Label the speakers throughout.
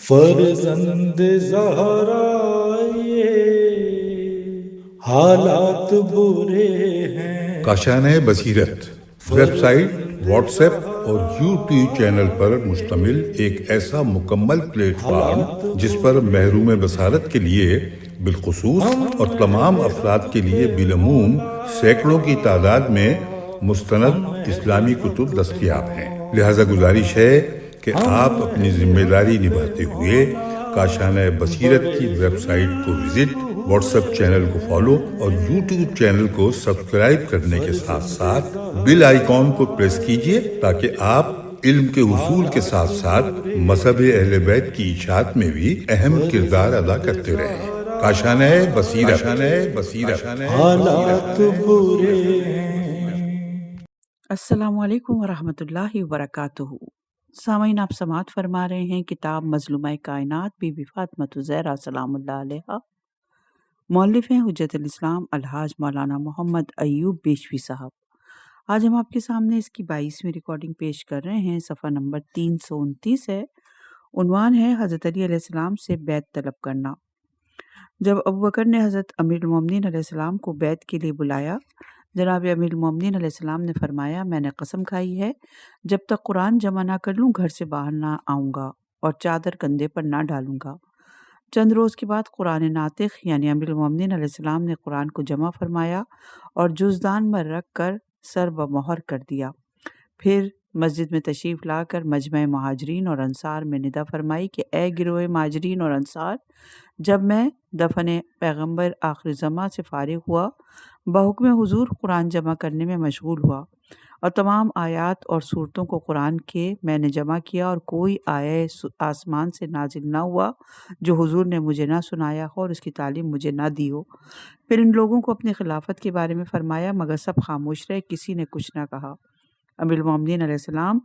Speaker 1: فرزند زہرا یہ حالات برے ہیں۔
Speaker 2: کاشانۂ بصیرت ویب سائٹ، واٹس ایپ اور یوٹیوب چینل پر مشتمل ایک ایسا مکمل پلیٹ فارم جس پر محروم بصارت کے لیے بالخصوص اور تمام افراد کے لیے بالعموم سینکڑوں کی تعداد میں مستند اسلامی کتب دستیاب ہیں۔ لہذا گزارش ہے کہ آپ اپنی ذمہ داری نبھاتے ہوئے کاشانۂ بصیرت کی ویب سائٹ کو وزٹ، واٹس ایپ چینل کو فالو اور یوٹیوب چینل کو سبسکرائب کرنے کے ساتھ ساتھ بیل آئیکن کو پریس کیجئے تاکہ آپ علم کے حصول کے ساتھ ساتھ مذہب اہل بیت کی اشاعت میں بھی اہم کردار ادا کرتے رہیں۔ کاشانۂ بصیرت۔
Speaker 1: حالات برے ہیں۔
Speaker 3: السلام علیکم ورحمۃ اللہ وبرکاتہ۔ سامعین، آپ سماعت فرما رہے ہیں کتاب مظلومہ کائنات بی بی فاطمہ زہرا سلام اللہ علیہا۔ مؤلف ہیں حجت الاسلام الحاج مولانا محمد ایوب بیشوی صاحب۔ آج ہم آپ کے سامنے اس کی 22ویں ریکارڈنگ پیش کر رہے ہیں۔ صفحہ نمبر 329 ہے۔ عنوان ہے حضرت علی علیہ السلام سے بیعت طلب کرنا۔ جب ابوبکر نے حضرت امیر المومنین علیہ السلام کو بیعت کے لیے بلایا، جناب امیر المومنین علیہ السلام نے فرمایا، میں نے قسم کھائی ہے جب تک قرآن جمع نہ کر لوں گھر سے باہر نہ آؤں گا اور چادر کندھے پر نہ ڈالوں گا۔ چند روز کے بعد قرآن ناطق یعنی امیر المومنین علیہ السلام نے قرآن کو جمع فرمایا اور جزدان میں رکھ کر سر بمہر کر دیا۔ پھر مسجد میں تشریف لا کر مجمع مہاجرین اور انصار میں ندا فرمائی کہ اے گروہ مہاجرین اور انصار، جب میں دفن پیغمبر آخر زماں سے فارغ ہوا، بحکم حضور قرآن جمع کرنے میں مشغول ہوا اور تمام آیات اور صورتوں کو قرآن کے میں نے جمع کیا اور کوئی آیہ آسمان سے نازل نہ ہوا جو حضور نے مجھے نہ سنایا ہو اور اس کی تعلیم مجھے نہ دی ہو۔ پھر ان لوگوں کو اپنی خلافت کے بارے میں فرمایا مگر سب خاموش رہے، کسی نے کچھ نہ کہا۔ امیر المومنین علیہ السلام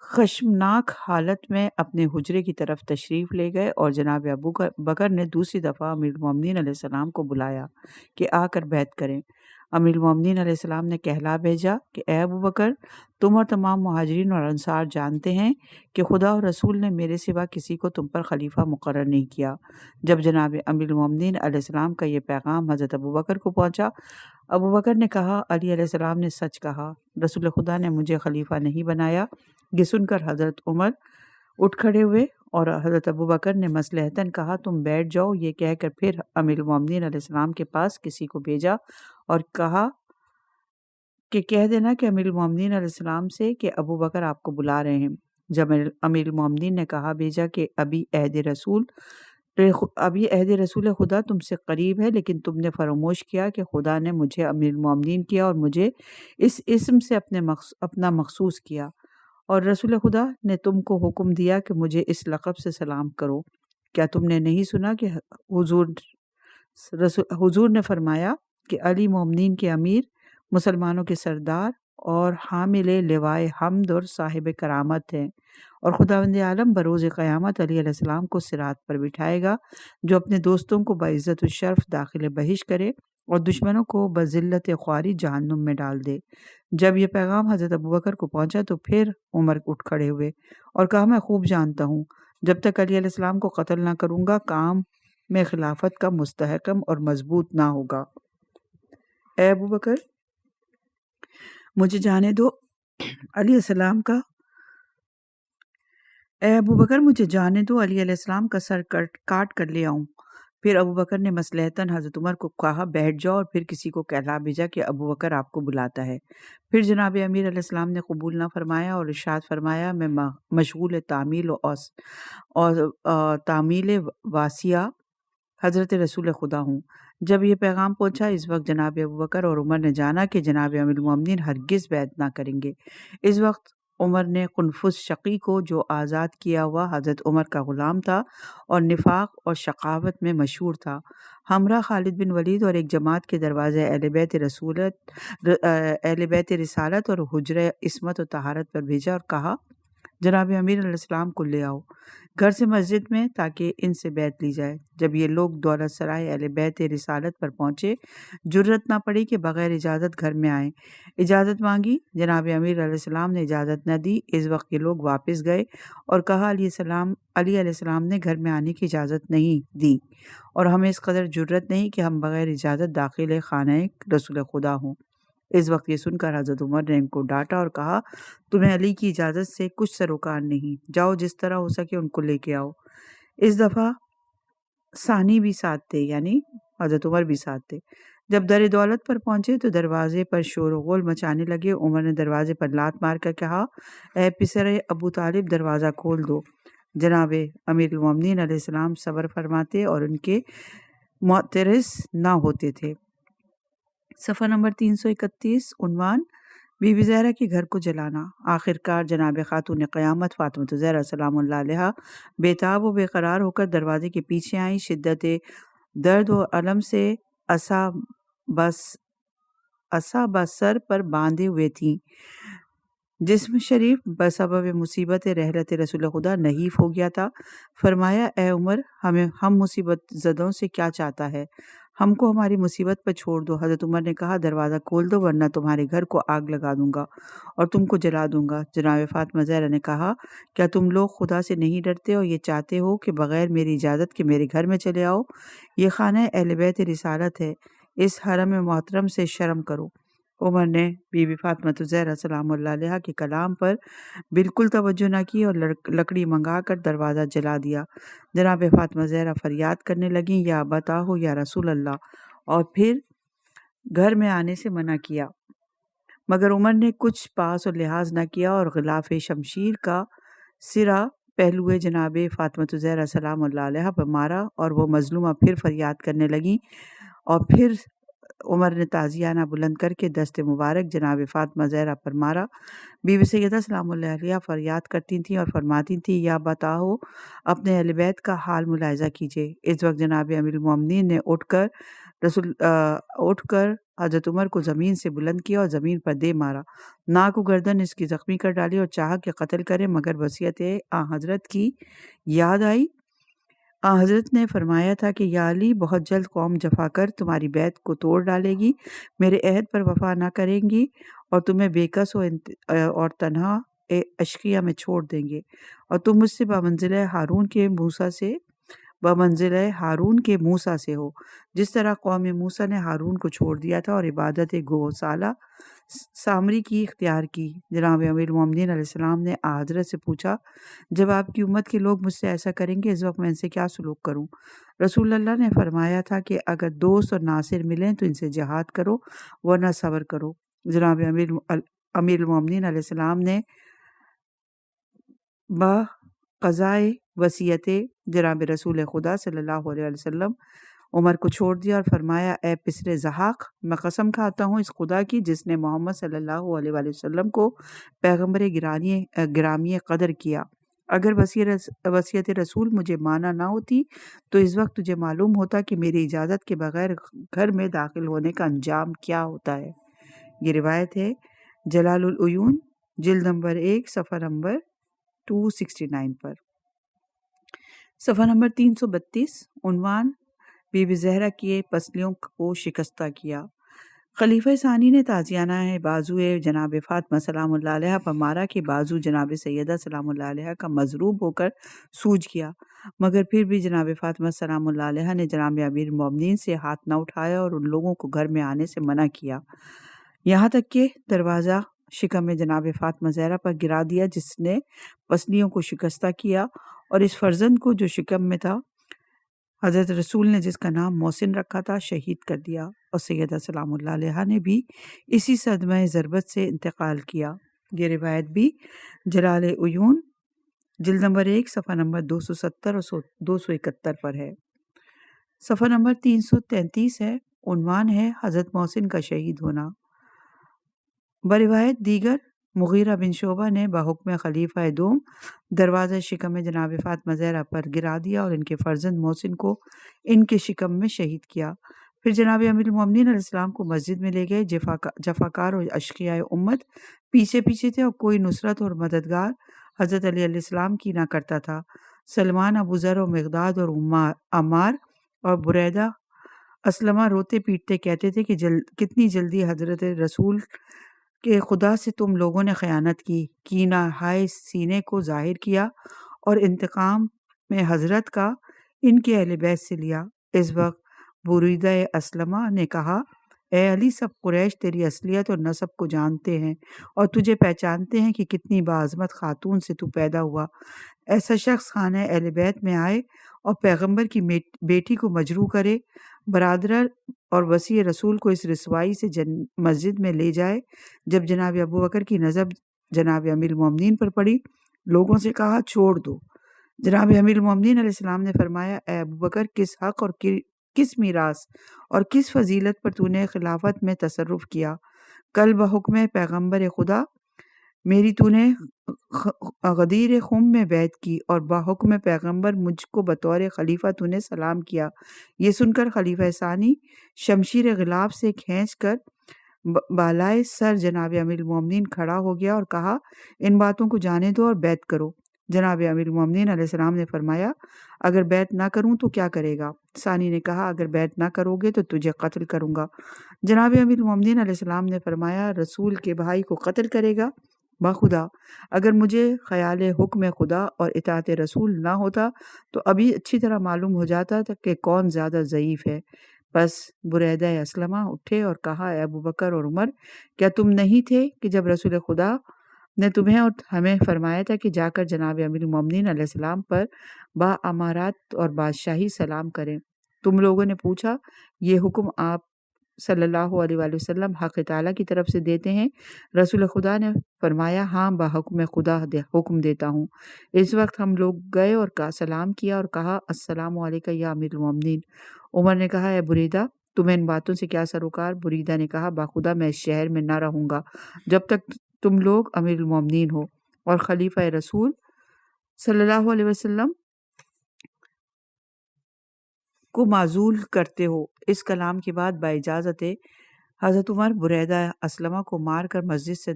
Speaker 3: خشمناک حالت میں اپنے حجرے کی طرف تشریف لے گئے اور جناب ابو بکر نے دوسری دفعہ امیر المومنین علیہ السلام کو بلایا کہ آ کر بیعت کریں۔ امیر المومنین علیہ السلام نے کہلا بھیجا کہ اے ابو بکر، تم اور تمام مہاجرین اور انصار جانتے ہیں کہ خدا اور رسول نے میرے سوا کسی کو تم پر خلیفہ مقرر نہیں کیا۔ جب جناب امیر المومنین علیہ السلام کا یہ پیغام حضرت ابو بکر کو پہنچا، ابو بکر نے کہا، علی علیہ السلام نے سچ کہا، رسول خدا نے مجھے خلیفہ نہیں بنایا۔ یہ سن کر حضرت عمر اٹھ کھڑے ہوئے اور حضرت ابو بکر نے مصلحتاً کہا، تم بیٹھ جاؤ۔ یہ کہہ کر پھر امیر المومنین علیہ السلام کے پاس کسی کو بھیجا اور کہا کہ کہہ دینا کہ امیر المومنین علیہ السلام سے کہ ابو بکر آپ کو بلا رہے ہیں۔ جب امیر المومنین نے کہا بھیجا کہ ابھی عہد رسول خدا تم سے قریب ہے، لیکن تم نے فراموش کیا کہ خدا نے مجھے امیر المومنین کیا اور مجھے اس اسم سے اپنا مخصوص کیا، اور رسول خدا نے تم کو حکم دیا کہ مجھے اس لقب سے سلام کرو۔ کیا تم نے نہیں سنا کہ حضور نے فرمایا کہ علی مومنین کے امیر، مسلمانوں کے سردار اور حامل لوائے حمد اور صاحب کرامت ہیں، اور خداوند عالم بروز قیامت علی علیہ السلام کو صراط پر بٹھائے گا، جو اپنے دوستوں کو بعزت الشرف داخل بہشت کرے اور دشمنوں کو بذلت خواری جہنم میں ڈال دے۔ جب یہ پیغام حضرت ابوبکر کو پہنچا تو پھر عمر اٹھ کھڑے ہوئے اور کہا، میں خوب جانتا ہوں جب تک علی علیہ السلام کو قتل نہ کروں گا کام میں خلافت کا مستحکم اور مضبوط نہ ہوگا۔ اے ابو بکر، مجھے جانے دو علی علیہ السلام کا سر کاٹ کر لے آؤں۔ پھر ابو بکر نے مصلحتاً حضرت عمر کو کہا بیٹھ جاؤ، اور پھر کسی کو کہلا بھیجا کہ ابو بکر آپ کو بلاتا ہے۔ پھر جناب امیر علیہ السلام نے قبول نہ فرمایا اور ارشاد فرمایا، میں مشغول تعمیل واسیہ حضرت رسول خدا ہوں۔ جب یہ پیغام پہنچا اس وقت جناب ابوبکر اور عمر نے جانا کہ جناب امیر المومنین ہرگز بیعت نہ کریں گے۔ اس وقت عمر نے قنفذ شقی کو، جو آزاد کیا ہوا حضرت عمر کا غلام تھا اور نفاق اور شقاوت میں مشہور تھا، ہمراہ خالد بن ولید اور ایک جماعت کے دروازے اہل بیت رسالت اور حجرہ عصمت و طہارت پر بھیجا اور کہا، جناب امیر علیہ السلام کو لے آؤ گھر سے مسجد میں تاکہ ان سے بیعت لی جائے۔ جب یہ لوگ دولت سرائے اہل بیت رسالت پر پہنچے، جرت نہ پڑی کہ بغیر اجازت گھر میں آئیں۔ اجازت مانگی، جناب امیر علیہ السلام نے اجازت نہ دی۔ اس وقت یہ لوگ واپس گئے اور کہا علی علیہ السلام نے گھر میں آنے کی اجازت نہیں دی اور ہمیں اس قدر جرت نہیں کہ ہم بغیر اجازت داخل خانہ رسول خدا ہوں۔ اس وقت یہ سن کر حضرت عمر نے ان کو ڈانٹا اور کہا تمہیں علی کی اجازت سے کچھ سروکار نہیں، جاؤ جس طرح ہو سکے ان کو لے کے آؤ۔ اس دفعہ ثانی بھی ساتھ تھے، یعنی حضرت عمر بھی ساتھ تھے۔ جب در دولت پر پہنچے تو دروازے پر شور و غل مچانے لگے۔ عمر نے دروازے پر لات مار کر کہا اے پسر ابو طالب دروازہ کھول دو۔ جناب امیر المومنین علیہ السلام صبر فرماتے اور ان کے معترض نہ ہوتے تھے۔ صفحہ نمبر 331 عنوان بی بی زہرا کے گھر کو جلانا۔ آخرکار جناب خاتون قیامت فاطمہ زہرا سلام اللہ علیہا بے تاب و بے قرار ہو کر دروازے کے پیچھے آئیں۔ شدت درد و علم سے عصا بسر پر باندھے ہوئے تھیں۔ جسم شریف بسبب مصیبت رحلت رسول خدا نحیف ہو گیا تھا۔ فرمایا اے عمر ہم مصیبت زدوں سے کیا چاہتا ہے، ہم کو ہماری مصیبت پر چھوڑ دو۔ حضرت عمر نے کہا دروازہ کھول دو ورنہ تمہارے گھر کو آگ لگا دوں گا اور تم کو جلا دوں گا۔ جناب فاطمہ زہرا نے کہا کیا تم لوگ خدا سے نہیں ڈرتے اور یہ چاہتے ہو کہ بغیر میری اجازت کے میرے گھر میں چلے آؤ؟ یہ خانہ اہل بیت رسالت ہے، اس حرم محترم سے شرم کرو۔ عمر نے بی بی فاطمہ زہرا سلام اللہ علیہا کے کلام پر بالکل توجہ نہ کی اور لکڑی منگا کر دروازہ جلا دیا۔ جناب فاطمہ زہرا فریاد کرنے لگیں یا بتاؤ یا رسول اللہ، اور پھر گھر میں آنے سے منع کیا، مگر عمر نے کچھ پاس اور لحاظ نہ کیا اور غلاف شمشیر کا سرا پہلوئے جناب فاطمہ زہرا سلام اللہ علیہا پر مارا اور وہ مظلومہ پھر فریاد کرنے لگیں، اور پھر عمر نے تازیانہ بلند کر کے دست مبارک جناب فاطمہ زہرا پر مارا۔ بی بی سیدہ سلام اللہ علیہا فریاد کرتی تھیں اور فرماتی تھیں یا بتاؤ اپنے اہل بیت کا حال ملاحظہ کیجیے۔ اس وقت جناب امیر المومنین نے اٹھ کر حضرت عمر کو زمین سے بلند کیا اور زمین پر دے مارا، ناک و گردن اس کی زخمی کر ڈالی اور چاہا کہ قتل کرے، مگر وصیت حضرت کی یاد آئی۔ حضرت نے فرمایا تھا کہ یا علی بہت جلد قوم جفا کر تمہاری بیعت کو توڑ ڈالے گی، میرے عہد پر وفا نہ کریں گی اور تمہیں بے کس اور تنہا اشقیہ میں چھوڑ دیں گے، اور تم مجھ سے بمنزلہ ہارون کے موسیٰ سے ہو، جس طرح قوم موسیٰ نے ہارون کو چھوڑ دیا تھا اور عبادت گوسالہ سامری کی اختیار کی۔ جناب امیر المومنین علیہ السلام نے حضرت سے پوچھا جب آپ کی امت کے لوگ مجھ سے ایسا کریں گے اس وقت میں ان سے کیا سلوک کروں؟ رسول اللہ نے فرمایا تھا کہ اگر دوست اور ناصر ملیں تو ان سے جہاد کرو ورنہ صبر کرو۔ جناب امیر المومنین علیہ السلام نے با قضائے وصیت جناب رسول خدا صلی اللہ علیہ وسلم عمر کو چھوڑ دیا اور فرمایا اے پسر زحاق، میں قسم کھاتا ہوں اس خدا کی جس نے محمد صلی اللہ علیہ وسلم کو پیغمبر گرامی قدر کیا، اگر وصیت رسول مجھے مانا نہ ہوتی تو اس وقت تجھے معلوم ہوتا کہ میری اجازت کے بغیر گھر میں داخل ہونے کا انجام کیا ہوتا ہے۔ یہ روایت ہے جلال العیون جلد نمبر 1 صفحہ نمبر 269 پر۔ صفحہ نمبر 332 عنوان بی بی زہرا کی پسلیوں کو شکستہ کیا۔ خلیفہ ثانی نے تازیانہ بازو جناب فاطمہ سلام اللہ علیہا پر مارا کہ بازو جناب سیدہ سلام اللہ علیہا کا مضروب ہو کر سوج گیا، مگر پھر بھی جناب فاطمہ سلام اللہ علیہا نے جناب امیر المومنین سے ہاتھ نہ اٹھایا اور ان لوگوں کو گھر میں آنے سے منع کیا، یہاں تک کہ دروازہ شکم جناب فاطمہ زہرا پر گرا دیا، جس نے پسلیوں کو شکستہ کیا، اور اس فرزند کو جو شکم میں تھا حضرت رسول نے جس کا نام محسن رکھا تھا شہید کر دیا، اور سیدہ سلام اللہ علیہا نے بھی اسی صدمہ ضربت سے انتقال کیا۔ یہ روایت بھی جلال عیون جلد نمبر 1 صفحہ نمبر 270 اور 271 پر ہے۔ صفحہ نمبر 333 ہے، عنوان ہے حضرت محسن کا شہید ہونا۔ بروایت دیگر مغیرہ بن شعبہ نے بحکم خلیفہ دوم دروازہ شکم جناب فاطمہ زہرا پر گرا دیا اور ان کے فرزند محسن کو ان کے شکم میں شہید کیا۔ پھر جناب امیر المومنین علیہ السلام کو مسجد میں لے گئے۔ جفاکار اور اشقیاء امت پیچھے پیچھے تھے اور کوئی نصرت اور مددگار حضرت علی علیہ السلام کینہ کرتا تھا۔ سلمان، ابو ذر اور مقداد اور عمار اور بریدہ اسلمہ روتے پیٹتے کہتے تھے کہ کتنی جلدی حضرت رسول کہ خدا سے تم لوگوں نے خیانت کی، کینہ ہائے سینے کو ظاہر کیا اور انتقام میں حضرت کا ان کے اہل بیت سے لیا۔ اس وقت بریدہ اسلمہ نے کہا، اے علی، سب قریش تیری اصلیت اور نسب کو جانتے ہیں اور تجھے پہچانتے ہیں کہ کتنی باعظمت خاتون سے تو پیدا ہوا۔ ایسا شخص خانہ اہل بیت میں آئے اور پیغمبر کی بیٹی کو مجروح کرے، برادر اور وصی رسول کو اس رسوائی سے مسجد میں لے جائے۔ جب جناب ابو بکر کی نظر جناب امیر المومنین پر پڑی، لوگوں سے کہا، چھوڑ دو۔ جناب امیر المومنین علیہ السلام نے فرمایا، اے ابو بکر، کس حق اور کس میراث اور کس فضیلت پر تو نے خلافت میں تصرف کیا؟ کل بحکم پیغمبر خدا میری تو نے غدیر خم میں بیعت کی اور بحکم پیغمبر مجھ کو بطور خلیفہ تو نے سلام کیا۔ یہ سن کر خلیفہ ثانی شمشیر غلاف سے کھینچ کر بالائے سر جناب امیر المومنین کھڑا ہو گیا اور کہا، ان باتوں کو جانے دو اور بیعت کرو۔ جناب امیر المومنین علیہ السلام نے فرمایا، اگر بیعت نہ کروں تو کیا کرے گا؟ ثانی نے کہا، اگر بیعت نہ کرو گے تو تجھے قتل کروں گا۔ جناب امیر المومنین علیہ السلام نے فرمایا، رسول کے بھائی کو قتل کرے گا؟ بخدا اگر مجھے خیال حکم خدا اور اطاعت رسول نہ ہوتا تو ابھی اچھی طرح معلوم ہو جاتا تھا کہ کون زیادہ ضعیف ہے۔ بس بریدہ اسلمہ اٹھے اور کہا، اے ابو بکر اور عمر، کیا تم نہیں تھے کہ جب رسول خدا نے تمہیں اور ہمیں فرمایا تھا کہ جا کر جناب امیر المومنین علیہ السلام پر با امارات اور بادشاہی سلام کریں؟ تم لوگوں نے پوچھا، یہ حکم آپ صلی اللہ علیہ وآلہ وسلم حق تعالیٰ کی طرف سے دیتے ہیں؟ رسول خدا نے فرمایا، ہاں، بحکم خدا حکم دیتا ہوں۔ اس وقت ہم لوگ گئے اور سلام کیا اور کہا، السلام علیکم یا امیر المومنین۔ عمر نے کہا، اے بریدہ، تمہیں ان باتوں سے کیا سروکار؟ بریدہ نے کہا، بخدا میں اس شہر میں نہ رہوں گا جب تک تم لوگ امیر المومنین ہو اور خلیفہ رسول صلی اللہ علیہ وسلم کو معزول کرتے ہو۔ اس کلام کے بعد باجازت حضرت عمر بریدہ اسلمہ کو مار کر مسجد سے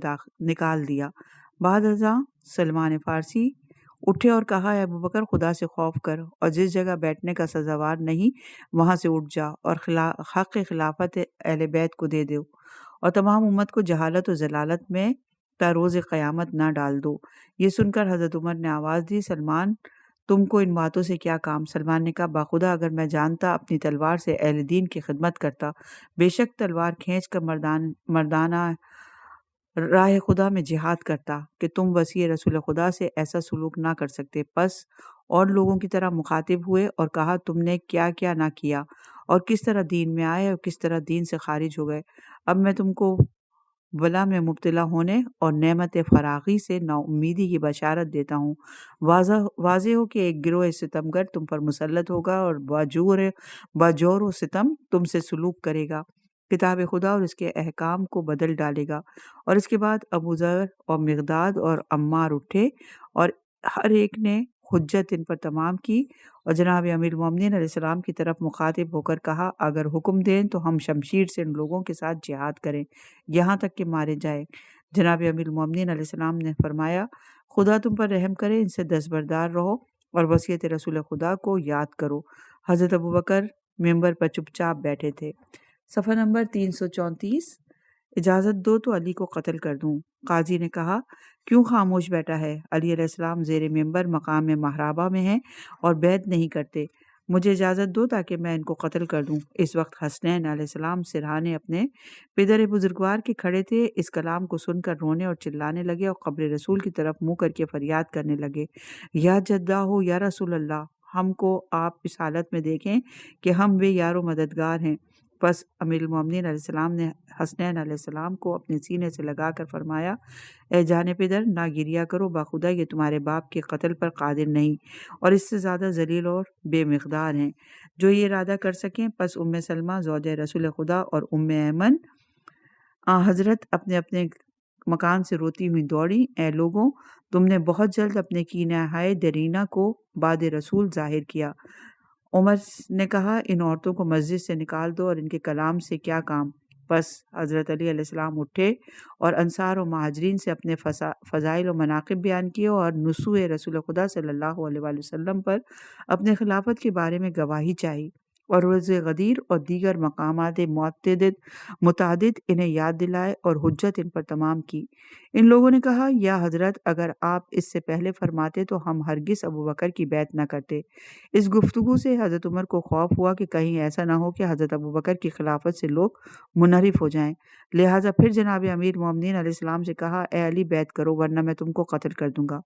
Speaker 3: نکال دیا۔ بعد ازاں سلمان فارسی اٹھے اور کہا، اے ابو بکر، خدا سے خوف کر اور جس جگہ بیٹھنے کا سزاوار نہیں وہاں سے اٹھ جا اور حق خلافت اہل بیت کو دے دو اور تمام امت کو جہالت و ضلالت میں تا روز قیامت نہ ڈال دو۔ یہ سن کر حضرت عمر نے آواز دی، سلمان، تم کو ان باتوں سے کیا کام؟ سلمان نے کہا، باخدا اگر میں جانتا اپنی تلوار سے اہل دین کی خدمت کرتا، بے شک تلوار کھینچ کر مردانہ راہ خدا میں جہاد کرتا کہ تم وصی رسول خدا سے ایسا سلوک نہ کر سکتے۔ پس اور لوگوں کی طرح مخاطب ہوئے اور کہا، تم نے کیا کیا نہ کیا اور کس طرح دین میں آئے اور کس طرح دین سے خارج ہو گئے۔ اب میں تم کو بلا میں مبتلا ہونے اور نعمت فراغی سے نا امیدی کی بشارت دیتا ہوں۔ واضح ہو کہ ایک گروہ ستمگر تم پر مسلط ہوگا اور باجور و ستم تم سے سلوک کرے گا، کتاب خدا اور اس کے احکام کو بدل ڈالے گا۔ اور اس کے بعد ابو ذر اور مقداد اور عمار اٹھے اور ہر ایک نے حجت ان پر تمام کی اور جناب امیر المومنین علیہ السلام کی طرف مخاطب ہو کر کہا، اگر حکم دیں تو ہم شمشیر سے ان لوگوں کے ساتھ جہاد کریں یہاں تک کہ مارے جائیں۔ جناب امیر المومنین علیہ السلام نے فرمایا، خدا تم پر رحم کرے، ان سے دستبردار رہو اور وصیت رسول خدا کو یاد کرو۔ حضرت ابو بکر ممبر پر چپ چاپ بیٹھے تھے۔ صفحہ نمبر 334۔ اجازت دو تو علی کو قتل کر دوں۔ قاضی نے کہا، کیوں خاموش بیٹھا ہے؟ علی علیہ السلام زیر ممبر مقام محرابہ میں ہیں اور بیعت نہیں کرتے، مجھے اجازت دو تاکہ میں ان کو قتل کر دوں۔ اس وقت حسنین علیہ السلام سرہانے اپنے پدر بزرگوار کے کھڑے تھے۔ اس کلام کو سن کر رونے اور چلانے لگے اور قبر رسول کی طرف منہ کر کے فریاد کرنے لگے، یا جدہ ہو یا رسول اللہ، ہم کو آپ اس حالت میں دیکھیں کہ ہم بے یار و مددگار ہیں۔ پس امیر المومنین علیہ السلام نے حسنین علیہ السلام کو اپنے سینے سے لگا کر فرمایا، اے جان پدر، نہ گریا کرو، باخدا یہ تمہارے باپ کے قتل پر قادر نہیں اور اس سے زیادہ ذلیل اور بے مقدار ہیں جو یہ ارادہ کر سکیں۔ پس ام سلمہ زوجہ رسول خدا اور ام ایمن حضرت اپنے اپنے مکان سے روتی ہوئی دوڑی، اے لوگوں، تم نے بہت جلد اپنے کینہ ہائے درینہ کو بعد رسول ظاہر کیا۔ عمر نے کہا، ان عورتوں کو مسجد سے نکال دو اور ان کے کلام سے کیا کام؟ بس حضرت علی علیہ السلام اٹھے اور انصار و مہاجرین سے اپنے فضائل و مناقب بیان کیے اور نصوح رسول خدا صلی اللہ علیہ وآلہ وسلم پر اپنے خلافت کے بارے میں گواہی چاہی، اور روز غدیر اور دیگر مقامات متعدد انہیں یاد دلائے اور حجت ان پر تمام کی۔ ان لوگوں نے کہا، یا حضرت، اگر آپ اس سے پہلے فرماتے تو ہم ہرگز ابو بکر کی بیعت نہ کرتے۔ اس گفتگو سے حضرت عمر کو خوف ہوا کہ کہیں ایسا نہ ہو کہ حضرت ابو بکر کی خلافت سے لوگ منحرف ہو جائیں، لہٰذا پھر جناب امیر المومنین علیہ السلام سے کہا، اے علی، بیعت کرو ورنہ میں تم کو قتل کر دوں گا۔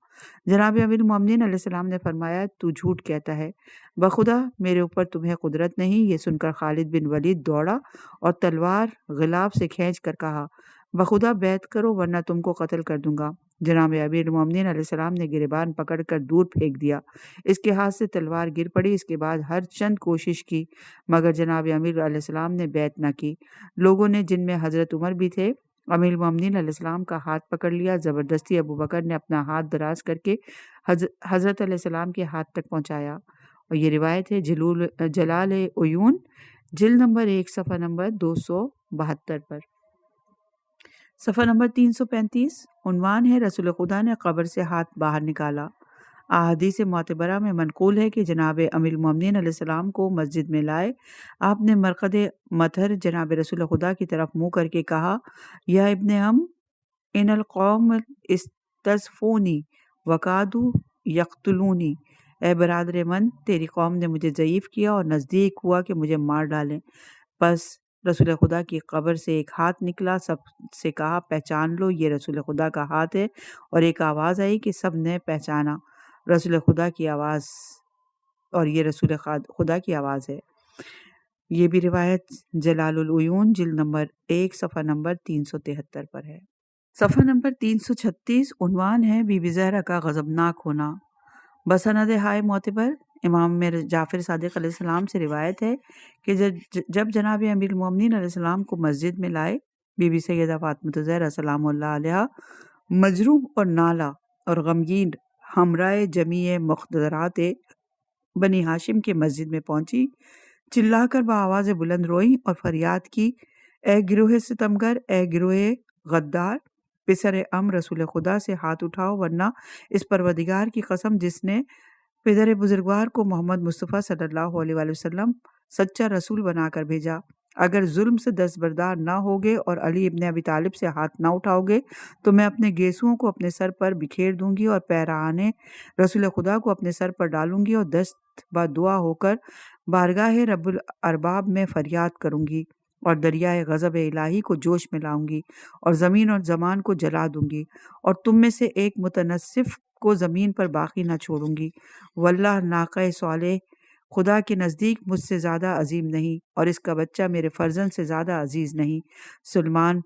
Speaker 3: جناب امیر المومنین علیہ السلام نے فرمایا، تو جھوٹ کہتا ہے، بخدا میرے اوپر تمہیں قدرت نہیں۔ یہ سن کر خالد بن ولید دوڑا اور تلوار غلاف سے کھینچ کر کہا، بخدا بیعت کرو ورنہ تم کو قتل کر دوں گا۔ جناب امیر المومنین علیہ السلام نے گریبان پکڑ کر دور پھینک دیا، اس کے ہاتھ سے تلوار گر پڑی۔ اس کے بعد ہر چند کوشش کی مگر جناب امیر علیہ السلام نے بیعت نہ کی۔ لوگوں نے، جن میں حضرت عمر بھی تھے، امیر المومنین علیہ السلام کا ہاتھ پکڑ لیا۔ زبردستی ابو بکر نے اپنا ہاتھ دراز کر کے حضرت علیہ السلام کے ہاتھ تک پہنچایا، اور یہ روایت ہے جلال عیون جلد نمبر 1 صفحہ نمبر 272 پر۔ صفحہ نمبر 335 عنوان ہے، رسول خدا نے قبر سے ہاتھ باہر نکالا۔ احادیث معتبرہ میں منقول ہے کہ جناب امیر المومنین علیہ السلام کو مسجد میں لائے آپ نے مرقد مطہر جناب رسول خدا کی طرف منہ کر کے کہا، یا ابن ان القوم استضعفونی وکادوا یقتلونی، اے برادر من، تیری قوم نے مجھے ضعیف کیا اور نزدیک ہوا کہ مجھے مار ڈالیں۔ پس رسول خدا کی قبر سے ایک ہاتھ نکلا، سب سے کہا، پہچان لو یہ رسول خدا کا ہاتھ ہے، اور ایک آواز آئی کہ سب نے پہچانا، رسول خدا کی آواز، اور یہ رسول خدا کی آواز ہے۔ یہ بھی روایت جلال العیون جلد نمبر 1 صفحہ نمبر 373 پر ہے۔ صفحہ نمبر 336 عنوان ہے، بی بی زہرا کا غضبناک ہونا۔ بسند ہائے معتبر امام جعفر صادق علیہ السلام سے روایت ہے کہ جب جناب امیر المومنین علیہ السلام کو مسجد میں لائے، بی بی سیدہ فاطمہ الزہرا سلام اللہ علیہا مجروح اور نالہ اور غمگین ہمراہ جمیع مقتدرات بنی ہاشم کے مسجد میں پہنچی، چلا کر بآواز بلند روئی اور فریاد کی، اے گروہ ستمگر، اے گروہ غدار، پسر رسول خدا سے ہاتھ اٹھاؤ، ورنہ اس پروردگار کی قسم جس نے پدر بزرگوار کو محمد مصطفیٰ صلی اللہ علیہ وآلہ وسلم سچا رسول بنا کر بھیجا، اگر ظلم سے دستبردار نہ ہوگے اور علی ابن ابی طالب سے ہاتھ نہ اٹھاؤ گے تو میں اپنے گیسوؤں کو اپنے سر پر بکھیر دوں گی اور پیرانے رسول خدا کو اپنے سر پر ڈالوں گی اور دست بدعا ہو کر بارگاہ رب الارباب میں فریاد کروں گی اور دریائے غضب الہی کو جوش میں لاؤں گی اور زمین اور زمان کو جلا دوں گی اور تم میں سے ایک متنصف کو زمین پر باقی نہ چھوڑوں گی۔ واللہ ناقہ صالح خدا کے نزدیک مجھ سے زیادہ عظیم نہیں اور اس کا بچہ میرے فرزند سے زیادہ عزیز نہیں۔ سلمان